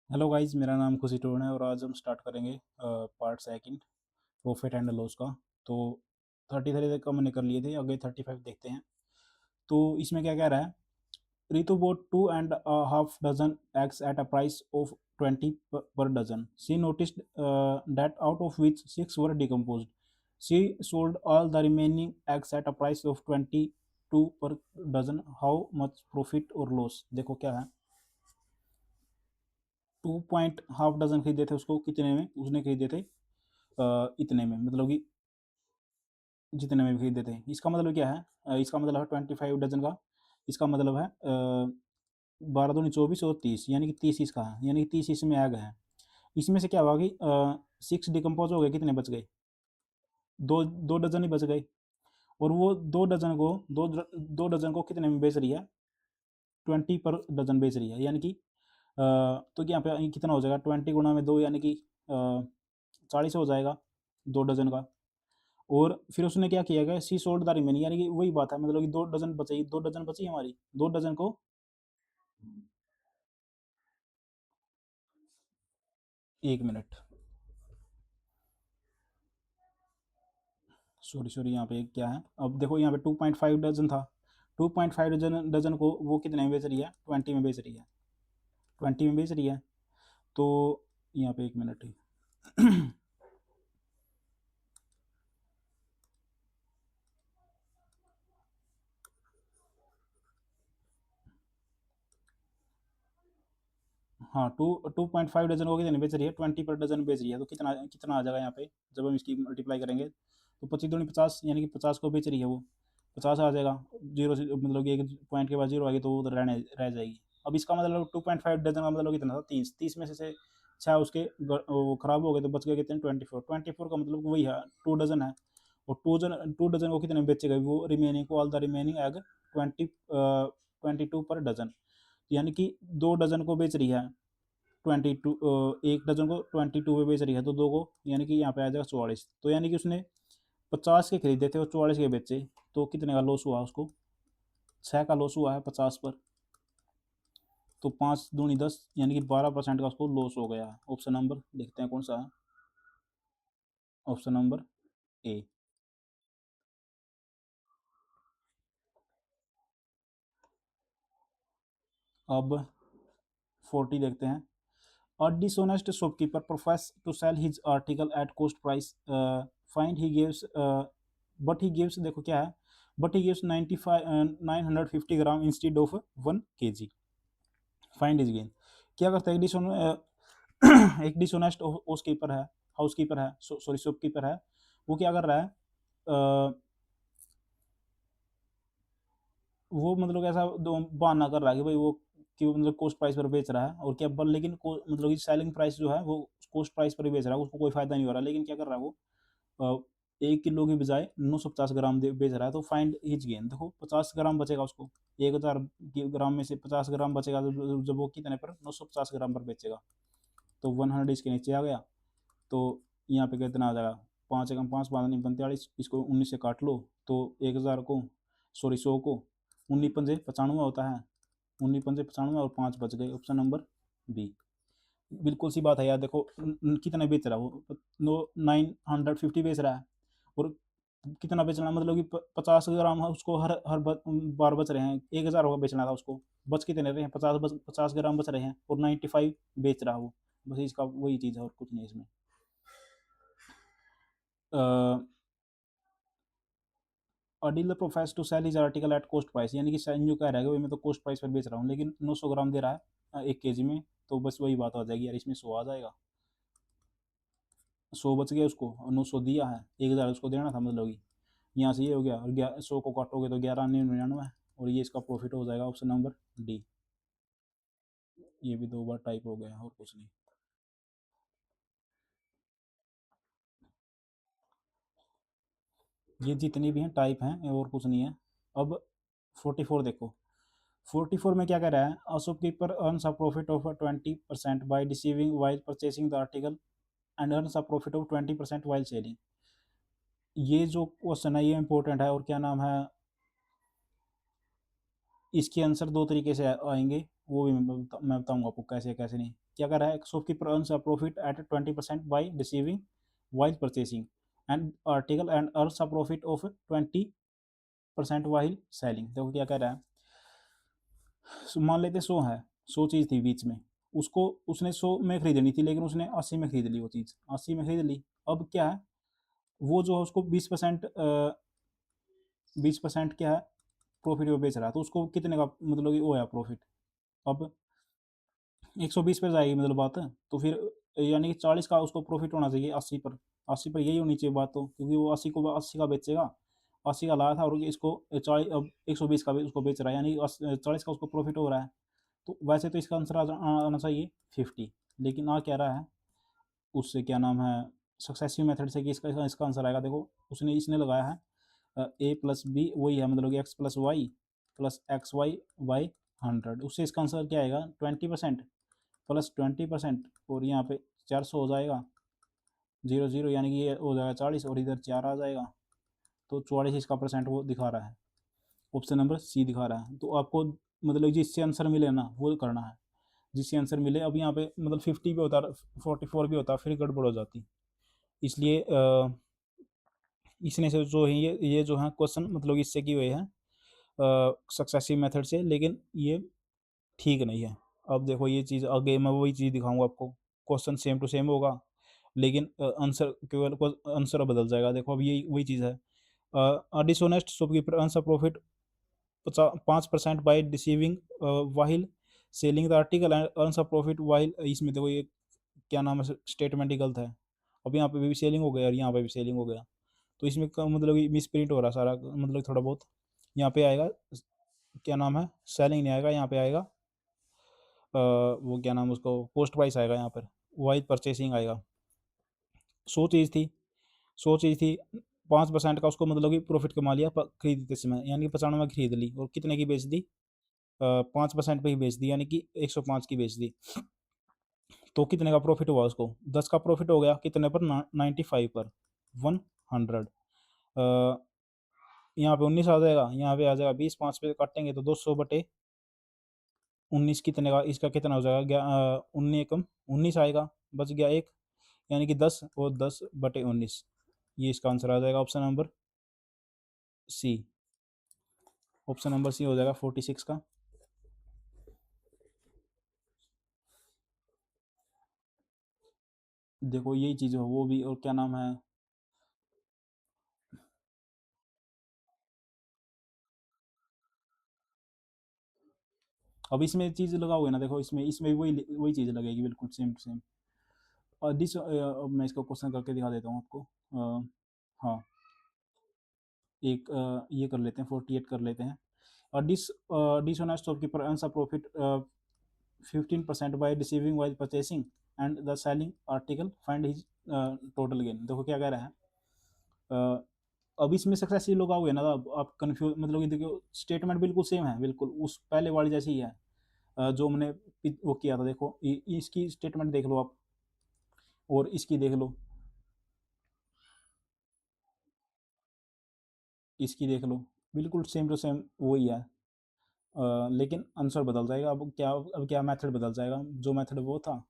Hello guys, मेरा नाम खुशी टोन है और आज हम स्टार्ट करेंगे part second profit and loss का। तो 33 तक का मैंने कर लिए थे, आगे 35 देखते हैं। तो इसमें क्या कह रहा है, Ritu bought 2.5 dozen eggs at a price of 20 per dozen. She noticed that out of which 6 were decomposed. She sold all the remaining eggs at a price of 22 per dozen. How much profit or loss? देखो क्या है, 2.5 dozen खरीदे थे उसको, कितने में उसने खरीदे थे? इतने में, मतलब कि जितने में भी खरीदे थे। इसका मतलब क्या है? इसका मतलब है 25 डजन का। इसका मतलब है 12 दूनी 24 और 30, यानी कि 30 इसका है, यानी कि 30 इसमें आ गए हैं। इसमें से क्या हुआ कि 6 डिकम्पोज हो गए, कितने बच गए? दो दो डजन ही बच गए। और वो दो डजन को कितने में बेच रही है? 20 पर डजन बेच रही है, यानी कि तो यहाँ पे कितना हो जाएगा? 20 गुणा में 2, यानी कि 40 हो जाएगा 2 डजन का। और फिर उसने क्या किया गया, सी सोल्ड द रिमेनिंग, यानी कि वही बात है, मतलब कि 2 डजन बची, 2 डजन बची हमारी। 2 डजन को, एक मिनट, सॉरी सॉरी, यहाँ पे क्या है, अब देखो यहाँ पे 2.5 डजन था। 2.5 डजन डजन को वो कितने में बेच रही है? 20 में बेच रही है। 20 में बेच रही है। तो यहाँ पे एक मिनट ही हाँ, 2.5 डजन को कितने बेच रही है? 20 पर डजन बेच रही है। तो कितना कितना आ जाएगा यहाँ पे, जब हम इसकी मल्टीप्लाई करेंगे? तो 25 दूनी 50, यानी कि 50 को बेच रही है वो, 50 आ जाएगा। जीरो से मतलब कि एक पॉइंट के बाद जीरो आएगी तो वो उधर रहने रह जाएगी। अब इसका मतलब 2.5 डजन का मतलब कितना था? 30 में से 6 उसके वो खराब हो गए, तो बच गए कितने? 24 का मतलब वही है, 2 डजन है। और 2 डजन को कितने में बेचेगा वो? रिमेनिंग को, ऑल द रिमेनिंग एग 22 पर डजन, यानी कि 2 डजन को बेच रही है 22, एक डजन को 22 पे बेच रही है, तो दो को, यानी कि यहाँ पे आ जाएगा 44। तो यानी कि उसने 50 के खरीदे थे और 44 के बेचे, तो कितने का लॉस हुआ उसको? 6 का लॉस हुआ है 50 पर। तो 5 दूनी 10, यानी कि 12% का उसको लॉस हो गया है। ऑप्शन नंबर देखते हैं कौन सा है। Option number A. अब 40 देखते हैं। A dishonest shopkeeper professes to sell his article at cost price. Find he gives, but he gives, देखो क्या है, but he gives 950 gram instead of 1 kg। Find is gain. क्या करता है, एक डिसोनेस्ट हाउस कीपर है, सॉरी शॉपकीपर है। वो क्या कर रहा है, वो मतलब ऐसा बहाना कर रहा है कि भाई वो, कि वो मतलब कॉस्ट प्राइस पर बेच रहा है, और क्या पर, लेकिन मतलब कि सेलिंग प्राइस जो है वो कॉस्ट प्राइस पर ही बेच रहा है, उसको कोई फायदा नहीं हो रहा। लेकिन क्या कर रहा है वो, 1 किलो की बजाय 950 ग्राम बेच रहा है। तो फाइंड हिज गेन, देखो 50 ग्राम बचेगा उसको, 1000 ग्राम में से 50 ग्राम बचेगा, जब वो कितने पर, 950 ग्राम पर बेचेगा। तो 100 इसके नीचे आ गया। तो यहाँ पे कितना आ जाएगा? 5 एकम 5, 5 नहीं 45, इसको 19 से काट लो। तो 1000 को, सॉरी 100 को, 19 पंजे 95 होता है। 19 पंजे 95 और 5 बच गए। Option number B. बिल्कुल सी बात है यार, देखो कितना बेच रहा है वो? नो 950 बेच रहा है। और कितना बेचना, मतलब कि 50 ग्राम है उसको, हर बार बच रहे हैं। 1000 होगा बेचना था उसको, बच कितने रहे हैं? 50 ग्राम बच रहे हैं, और 95 बेच रहा है वो। बस इसका वही चीज़ है, और कुछ नहीं इसमें। A dealer professes to sell his article at cost price, यानी कि संजू कह रहा है कि भाई मैं तो कॉस्ट प्राइस पर बेच रहा हूँ, लेकिन 900 ग्राम दे रहा है 1 kg में। तो बस वही बात हो जाएगी यार, इसमें 100 आ जाएगा। 100 बच गया उसको, और 900 दिया है, 1000 उसको देना था, मतलब कि यहाँ से ये हो गया, और 100 को काटोगे तो 11,99, और ये इसका प्रॉफिट हो जाएगा। Option number D. ये भी 2 बार टाइप हो गया, और कुछ नहीं। ये जितनी भी हैं टाइप हैं, और कुछ नहीं है। अब 44 देखो। 44 में क्या कह रहा है, a shopkeeper earns a profit of 20% by deceiving while purchasing the article and earns a profit of 20% while selling. ये जो क्वेश्चन है ये इंपॉर्टेंट है, और क्या नाम है, इसके आंसर दो तरीके से आएंगे, वो भी मैं बताऊंगा आपको कैसे कैसे नहीं। क्या कर रहा है, shopkeeper earns a profit at 20% by receiving while purchasing and article and earns a profit of 20% while selling. देखो क्या कर रहा है, मान लेते 100 है, 100 चीज़ थी बीच में, उसको उसने 100 में खरीदनी थी लेकिन उसने 80 में खरीद ली, वो चीज़ 80 में खरीद ली। अब क्या है, वो जो है उसको 20% 20% क्या है प्रॉफिट में बेच रहा है, तो उसको कितने का मतलब कि वो है प्रॉफिट। अब 120 पर जाएगी मतलब बात है, तो फिर यानी कि 40 का उसको प्रॉफिट होना चाहिए 80 पर। 80 पर यही होनी चाहिए बात, तो क्योंकि वो 80 का बेचेगा, 80 का लाया था और इसको 40 अब 120 का भी उसको बेच रहा है, यानी 40 का उसको प्रॉफिट हो रहा है। तो वैसे तो इसका आंसर आना चाहिए 50, लेकिन आ क्या रहा है उससे, क्या नाम है, सक्सेसिव मेथड से कि इसका इसका आंसर आएगा। देखो उसने इसने लगाया है ए प्लस बी वही है, मतलब कि X plus Y plus X Y by 100, उससे इसका आंसर क्या आएगा 20% प्लस 20%, और यहाँ पे 400 हो जाएगा, 0 0 यानी कि ये हो जाएगा 40 और इधर 4 आ जाएगा, तो 44 इसका परसेंट वो दिखा रहा है, ऑप्शन नंबर सी दिखा रहा है। तो आपको मतलब जिससे आंसर मिले ना वो करना है, जिससे आंसर मिले। अब यहाँ पे मतलब 50 भी होता, 44 भी होता, फिर गड़बड़ हो जाती। इसलिए इसने से जो है ये जो है क्वेश्चन मतलब इससे की हुए हैं सक्सेसिव मेथड से, लेकिन ये ठीक नहीं है। अब देखो ये चीज़ आगे मैं वही चीज़ दिखाऊंगा आपको, क्वेश्चन सेम टू सेम होगा लेकिन आंसर केवल आंसर बदल जाएगा। देखो अब ये वही चीज़ है, dishonest shopkeeper earns a profit 5% by deceiving while selling the article and earns a profit while, इसमें देखो ये क्या नाम है स्टेटमेंट ही गलत है। अब यहाँ पे भी सेलिंग हो गया और यहाँ पे भी सेलिंग हो गया, तो इसमें मतलब मिस प्रिंट हो रहा सारा, मतलब थोड़ा बहुत। यहाँ पे आएगा क्या नाम है सेलिंग नहीं आएगा, यहाँ पे आएगा वो क्या नाम उसको पोस्ट प्राइस आएगा, यहाँ पर वाइज परचेसिंग आएगा। 100 चीज़ थी 5% का उसको मतलब कि प्रॉफिट कमा लिया खरीदते समय, यानी कि 95 खरीद ली और कितने की बेच दी 5% पे ही बेच दी, यानी कि 105 की बेच दी। तो कितने का प्रॉफिट हुआ उसको, 10 का प्रॉफिट हो गया कितने पर 95 पर 100। यहाँ पे 19 आ जाएगा, यहाँ पे आ जाएगा 20, 5 पे काटेंगे तो 200/19 कितने का, इसका कितना हो जाएगा 19 आएगा, बच गया एक, यानी कि 10 और 10/19, ये इसका आंसर आ जाएगा option number C. Option number C हो जाएगा 46 का। देखो यही चीज़ हो वो भी, और क्या नाम है, अब इसमें चीज़ लगाओगे ना, देखो इसमें इसमें भी वही वही चीज़ लगेगी बिल्कुल सेम टू सेम। और अब मैं इसको क्वेश्चन करके दिखा देता हूँ आपको। हाँ, एक ये कर लेते हैं 48 कर लेते हैं। और dishonest shopkeeper earns a profit 15% by deceiving while purchasing and the selling article find his total gain। देखो क्या कह रहा है, अ, अब इसमें सक्सेसफुल लोग आओगे ना, तो आप कंफ्यूज मतलब कि देखो स्टेटमेंट बिल्कुल सेम है, बिल्कुल उस पहले वाली जैसी ही है जो हमने वो किया था। देखो इसकी स्टेटमेंट देख लो आप, और इसकी देख लो, इसकी देख लो, बिल्कुल सेम टू सेम वही है। लेकिन आंसर बदल जाएगा, अब क्या मेथड बदल जाएगा, जो मेथड वो था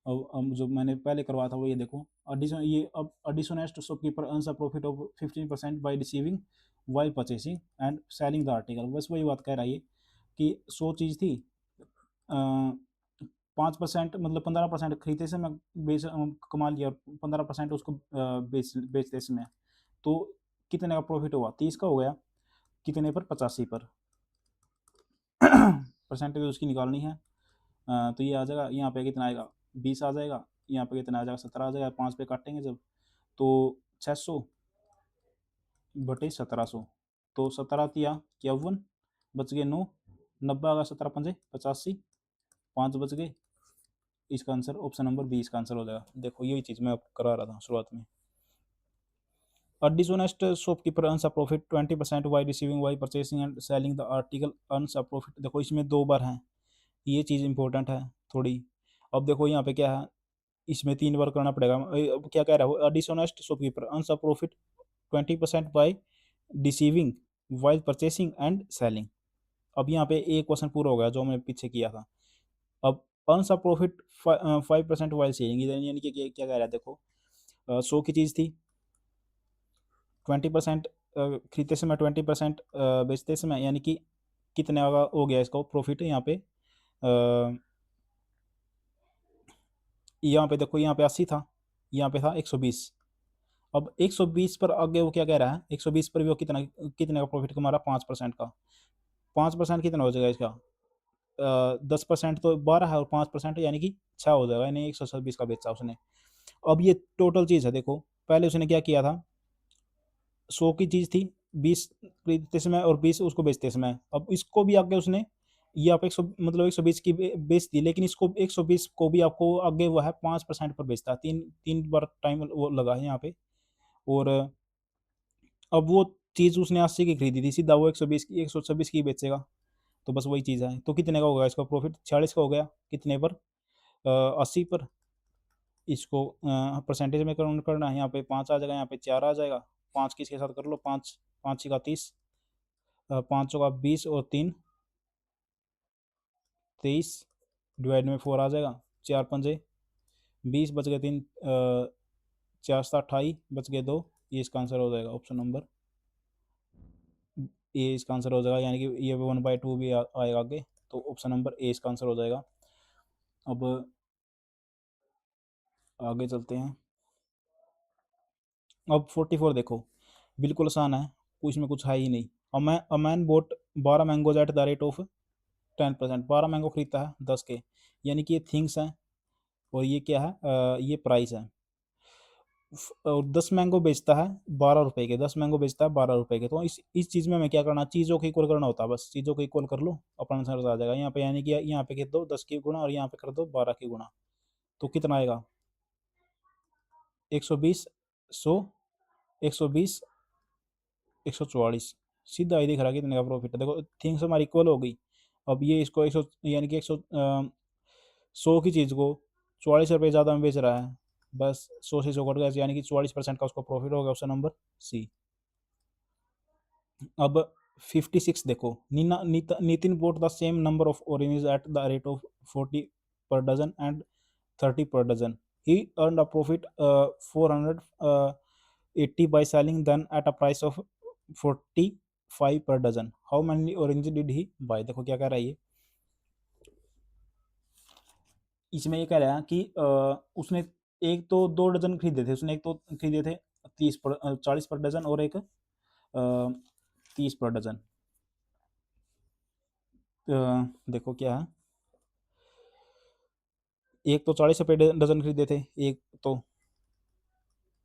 अब जो मैंने पहले करवाया था वो ये देखो। एडिशन ये अब dishonest shopkeeper earns a profit of 15% by receiving while purchasing and selling the article. बस वही बात कह रहा है कि 100 चीज़ थी, 5% मतलब 15% खरीदते समय बेच कमा लिया, 15% उसको बेचते समय, तो कितने का प्रॉफिट हुआ, 30 का हो गया, कितने पर 85 पर। परसेंटेज उसकी निकालनी है। तो ये आ जाएगा, यहाँ पे कितना आएगा 20 आ जाएगा, यहाँ पे कितना आ जाएगा 17 आ जाएगा, 5 पे काटेंगे जब, तो 600/1700, तो 17 × 51 बच गए 9, 90 आ गया, 17×5 = 85, 5 बच गए। इसका आंसर ऑप्शन नंबर बी इसका आंसर हो जाएगा। देखो यही चीज़ मैं आपको करा रहा था शुरुआत में। A dishonest shopkeeper earns a profit 20% by receiving by purchasing and selling the article earns a profit। देखो इसमें दो बार है, ये चीज़ इंपॉर्टेंट है थोड़ी। अब देखो यहाँ पे क्या है, इसमें 3 बार करना पड़ेगा। अब क्या कह रहा है, dishonest shopkeeper earns a profit 20% by deceiving while purchasing and selling अब यहाँ पे एक क्वेश्चन पूरा हो गया जो मैंने पीछे किया था। अब earns a profit 5% while selling, यानी कि क्या कह रहा है देखो, 100 की चीज़ थी, 20% खरीदते समय, 20% बेचते समय, यानी कि कितने का हो गया इसका प्रॉफिट यहाँ पे। यहाँ पे देखो, यहाँ पे 80 था, यहाँ पे था 120। अब 120 पर आगे वो क्या कह रहा है, 120 पर भी वो कितना कितने का प्रॉफिट कमा रहा है, 5% का। 5% कितना हो जाएगा इसका, 10% तो 12 है, और 5% यानी कि 6 हो जाएगा, यानी 126 का बेचा उसने। अब ये टोटल चीज़ है देखो, पहले उसने क्या किया था, 100 की चीज़ थी, 20 खरीदते समय और 20 उसको बेचते समय। अब इसको भी आगे उसने, ये आप 100 मतलब 120 की बेच दी, लेकिन इसको 120 को भी आपको आगे वो है 5% पर बेचता है। तीन तीन बार टाइम वो लगा है यहाँ पे। और अब वो चीज़ उसने 80 की खरीदी थी, सीधा वो 120 की 126 की बेचेगा। तो बस वही चीज़ है। तो कितने का होगा इसका प्रॉफिट, 46 का हो गया, कितने पर, 80 पर। इसको परसेंटेज में काउंट करना है, यहाँ पे 5 आ जाएगा, यहाँ पे 4 आ जाएगा। 5 किसके साथ कर लो, 5 5 छक्का 30, 5 चौका 20 और 3 23, डिवाइड में 4 आ जाएगा। 4 पंजे 20, बच गए 3, 4 7 28, बच गए 2। ये इसका आंसर हो जाएगा, ऑप्शन नंबर ए इसका आंसर हो जाएगा, यानी कि ये 1/2 भी आएगा आगे। तो ऑप्शन नंबर ए इसका आंसर हो जाएगा। अब आगे चलते हैं। अब 44 देखो, बिल्कुल आसान है, कुछ में कुछ है ही नहीं। A man boat 12 mangoes eight the rate of 10%। 12 mango खरीदता है 10 के, यानी कि ये थिंग्स हैं, और ये क्या है, ये प्राइस है। और 10 मैंगो बेचता है 12 रुपए के, 10 मैंगो बेचता है 12 रुपए के। तो इस चीज़ में हमें क्या करना, चीज़ों को इक्वल करना होता है, बस चीज़ों को इक्वल कर लो, अपना आंसर आ जाएगा यहाँ पे। यानी कि यहाँ पे कर दो 10 की गुणा, और यहाँ पे कर दो 12 की गुणा, तो कितना आएगा, 120, 100, 120, 144। सीधा ही दिख रहा है कितने का प्रॉफिट है। देखो थिंग्स हमारी इक्वल हो गई। अब ये इसको 100, यानी कि 100 की चीज़ को 44 रुपये ज़्यादा में बेच रहा है, बस 100 से 100 कट गया, यानी कि 44% का उसको प्रॉफिट हो गया, ऑप्शन नंबर सी। अब 56 देखो, Nitin bought the same number of oranges at the rate of 40 per dozen and 30 per dozen. He earned a profit 480 by selling them at a price of 45 per dozen. How many oranges did he buy? देखो क्या कह रहा है ये, इसमें ये कह रहा है कि उसने एक तो 2 डजन खरीदे थे उसने, एक तो खरीदे थे 40 पर डजन, और एक 30 पर डजन। देखो क्या है, एक तो 40 रुपये डजन खरीदे थे, एक तो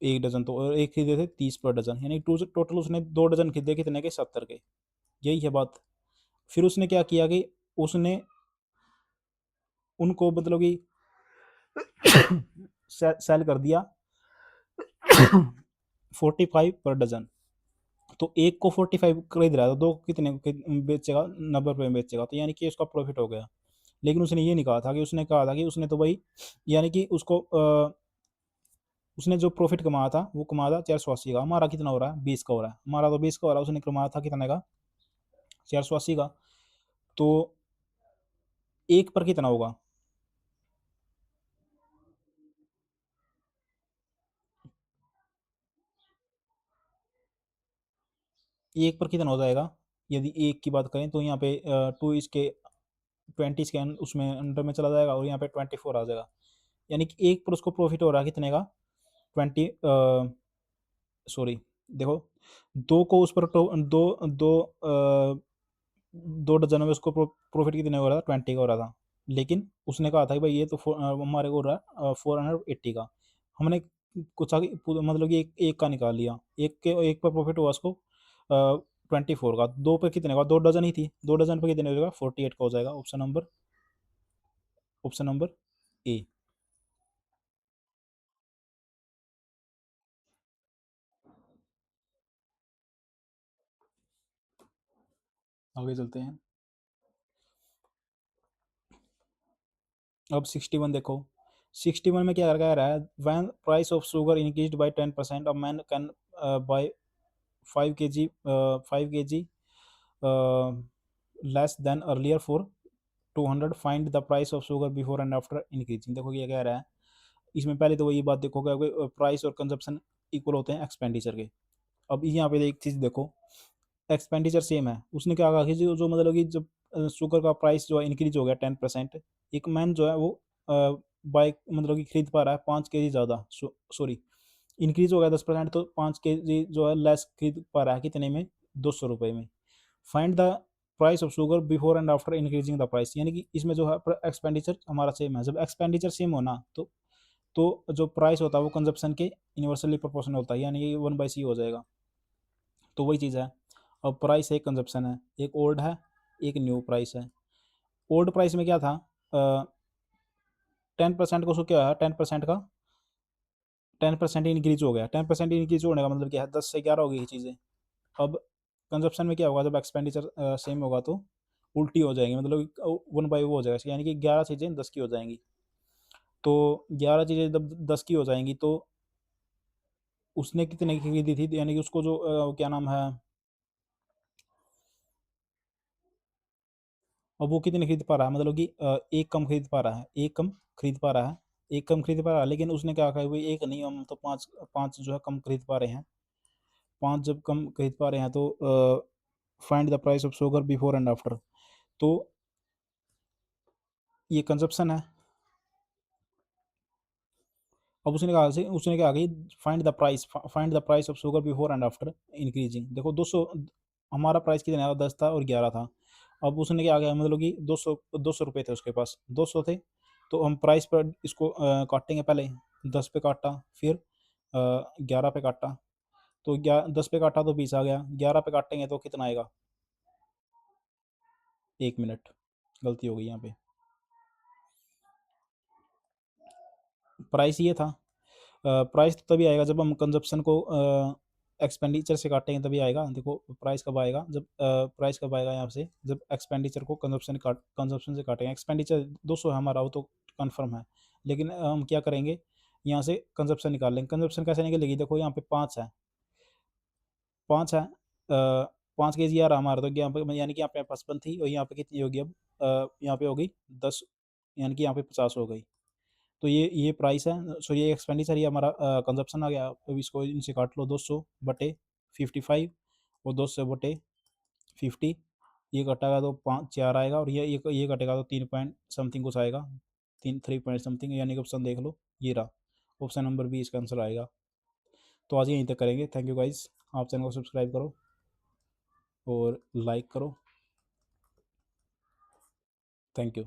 1 डजन, तो और एक खरीदे थे 30 पर डजन, यानी टोटल उसने 2 डजन खरीदे, कितने के, 70 के। यही है बात। फिर उसने क्या किया कि उसने उनको मतलब कि सेल कर दिया 45 पर डजन। तो एक को 45 खरीद रहा था, दो कितने बेचेगा, 90 रुपये में बेचेगा, तो यानी कि उसका प्रॉफिट हो गया। लेकिन उसने ये नहीं कहा था कि, उसने कहा था कि उसने तो भाई, यानी कि उसको उसने जो प्रॉफिट कमाया था वो कमाया था 480 का। हमारा कितना हो रहा है, 20 का हो रहा है, हमारा तो 20 का हो रहा है, उसने कमाया था कितने का, 480 का। तो एक पर कितना होगा, एक पर कितना हो जाएगा, यदि एक की बात करें तो यहाँ पे 2 इसके 20 इसके उसमें अंडर में चला जाएगा, और यहाँ पे 24 आ जाएगा, यानी कि एक पर उसको प्रॉफिट हो रहा है कितने का, 20, सॉरी देखो, दो को उस पर दो दो 2 डजन में उसको प्रॉफिट कितने हो रहा था, 20 का हो रहा था। लेकिन उसने कहा था कि भाई ये तो हमारे को हो रहा है 480 का। हमने कुछ आगे मतलब कि एक का निकाल लिया, एक पर प्रॉफिट हुआ उसको 24 का। दो पे कितने का, 2 डजन ही थी, 2 डजन पे कितने हो जाएगा, 48 का हो जाएगा, ऑप्शन नंबर ए। आगे चलते हैं। अब 61 देखो, 61 में क्या कह रहा है, van price of sugar increase by 10%, a man can buy 5 kg 5 kg less than earlier for 200, find the price of sugar before and after increasing. देखो ये कह रहा है, इसमें पहले तो वही बात देखो क्या प्राइस और कंजप्शन इक्वल होते हैं एक्सपेंडिचर के। अब यहाँ पे एक चीज़ देखो, एक्सपेंडिचर सेम है, उसने क्या कहा कि जो मतलब कि जब शुगर का प्राइस जो है इंक्रीज हो गया 10%, एक मैन जो है वो बाइक मतलब कि खरीद पा रहा है 5 kg ज़्यादा, सॉरी इंक्रीज हो गया 10%, तो 5 kg जो है लेस खरीद पा रहा है कितने में, 200 रुपये में। Find the price of sugar before and after increasing the price, यानी कि इसमें जो है एक्सपेंडिचर हमारा सेम है, जब एक्सपेंडिचर सेम होना तो जो प्राइस होता है वो कंजप्शन के इन्वर्सली प्रोपोर्शनल होता है, यानी कि 1/c हो जाएगा। तो वही चीज़ है। अब प्राइस है, कंजप्शन है, एक ओल्ड है एक न्यू प्राइस है। ओल्ड प्राइस में क्या था, 10% को, उसको क्या है 10% का 10% इंक्रीज हो गया, 10% इंक्रीज होने का मतलब क्या है, 10 से 11 हो गई ये चीज़ें। अब कंजप्शन में क्या होगा, जब एक्सपेंडिचर सेम होगा तो उल्टी हो जाएंगी, मतलब 1/वो हो जाएगा, यानी कि 11 चीज़ें 10 की हो जाएंगी। तो 11 चीज़ें जब 10 की हो जाएंगी तो उसने कितने की खरीदी थी, यानी कि उसको जो क्या नाम है, और वो कितने खरीद पा रहा है, मतलब कि एक कम खरीद पा रहा है, एक कम खरीद पा रहा है, एक कम खरीद पा रहा है, लेकिन उसने क्या कहा भाई एक नहीं, हम तो पाँच पाँच जो है कम खरीद पा रहे हैं। पाँच जब कम खरीद पा रहे हैं तो find the price of sugar before and after, तो ये कंजप्शन है। अब उसने कहा कि find the price of sugar before and after increasing. देखो 200, हमारा प्राइस कितना था, 10 था और 11 था। अब उसने क्या किया, मतलब कि 200 रुपये थे उसके पास, 200 थे, तो हम प्राइस पर इसको काटेंगे, पहले 10 पे काटा, फिर 11 पे काटा, तो 10 पे काटा तो 20 आ गया, 11 पे काटेंगे तो कितना आएगा, 1 मिनट, गलती हो गई यहाँ पे, प्राइस ये था। प्राइस तो तभी आएगा जब हम कंजप्शन को एक्सपेंडिचर से काटेंगे, तभी आएगा। देखो प्राइस कब आएगा, जब प्राइस कब आएगा यहाँ से, जब एक्सपेंडिचर को कंजप्शन से काटेंगे। एक्सपेंडिचर 200 है हमारा, वो तो कन्फर्म है, लेकिन हम क्या करेंगे, यहाँ से कंजप्शन निकाल लेंगे। कंजप्शन कैसे निकलेगी, देखो यहाँ पे 5 है, 5 है, 5 kg आ रहा हमारा, तो यहाँ पे यानी कि यहाँ पे 55 थी, और यहाँ पे कितनी होगी अब, यहाँ पे होगी 10, यानी कि यहाँ पे 50 हो गई। तो ये प्राइस है, सो ये एक्सपेंडिचर, ये हमारा कंजप्शन आ गया। अब इसको इनसे काट लो, 200 बटे 55 और 200 बटे 50, ये कटेगा तो 4 आएगा, और ये कटेगा तो 3 पॉइंट समथिंग कुछ आएगा, 3 पॉइंट समथिंग, यानी कि ऑप्शन देख लो, ये रहा ऑप्शन नंबर बी, इसका आंसर आएगा। तो आज यहीं तक करेंगे, थैंक यू गाइस, आप चैनल को सब्सक्राइब करो और लाइक करो, थैंक यू।